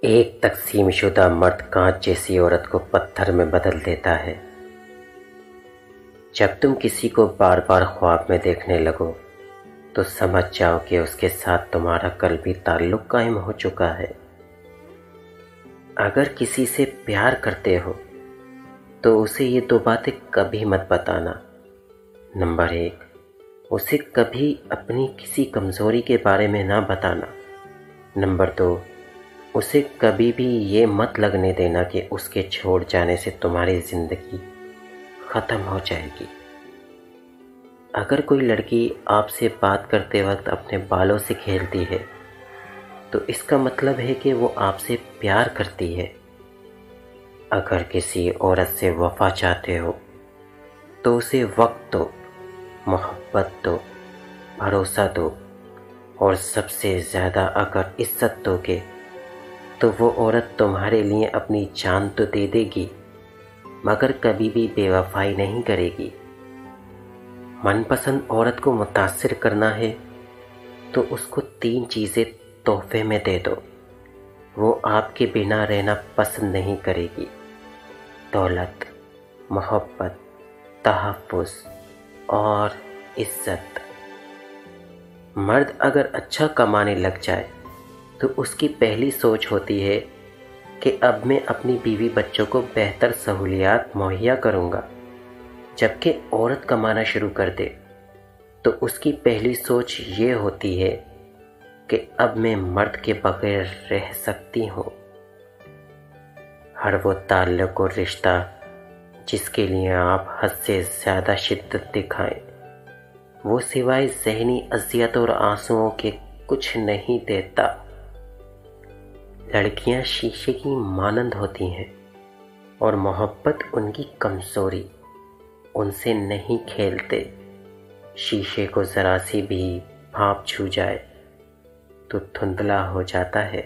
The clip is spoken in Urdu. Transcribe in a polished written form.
ایک تقسیم شدہ مرد کانچ جیسی عورت کو پتھر میں بدل دیتا ہے۔ جب تم کسی کو بار بار خواب میں دیکھنے لگو تو سمجھ جاؤ کہ اس کے ساتھ تمہارا قلبی تعلق قائم ہو چکا ہے۔ اگر کسی سے پیار کرتے ہو تو اسے یہ دو باتیں کبھی مت بتانا۔ نمبر 1، اسے کبھی اپنی کسی کمزوری کے بارے میں نہ بتانا۔ نمبر 2، اسے کبھی بھی یہ مت لگنے دینا کہ اس کے چھوڑ جانے سے تمہاری زندگی ختم ہو جائے گی۔ اگر کوئی لڑکی آپ سے بات کرتے وقت اپنے بالوں سے کھیلتی ہے تو اس کا مطلب ہے کہ وہ آپ سے پیار کرتی ہے۔ اگر کسی عورت سے وفا چاہتے ہو تو اسے وقت دو، محبت دو، بھروسہ دو، اور سب سے زیادہ اگر عزت دو گے تو وہ عورت تمہارے لیے اپنی جان تو دے دے گی مگر کبھی بھی بے وفائی نہیں کرے گی۔ من پسند عورت کو متاثر کرنا ہے تو اس کو 3 چیزیں تحفے میں دے دو۔ وہ آپ کے بنا رہنا پسند نہیں کرے گی: دولت، محبت، تحفظ اور عزت۔ مرد اگر اچھا کمانے لگ جائے تو اس کی پہلی سوچ ہوتی ہے کہ اب میں اپنی بیوی بچوں کو بہتر سہولیات مہیا کروں گا، جبکہ عورت کمانا شروع کر دے تو اس کی پہلی سوچ یہ ہوتی ہے کہ اب میں مرد کے بغیر رہ سکتی ہوں۔ ہر وہ تعلق اور رشتہ جس کے لیے آپ حد سے زیادہ شدت دکھائیں وہ سوائے ذہنی اذیت اور آنسوؤں کے کچھ نہیں دیتا۔ لڑکیاں شیشے کی مانند ہوتی ہیں اور محبت ان کی کمزوری، ان سے نہیں کھیلتے۔ شیشے کو ذرا سی بھی بھاپ چھو جائے تو دھندلا ہو جاتا ہے۔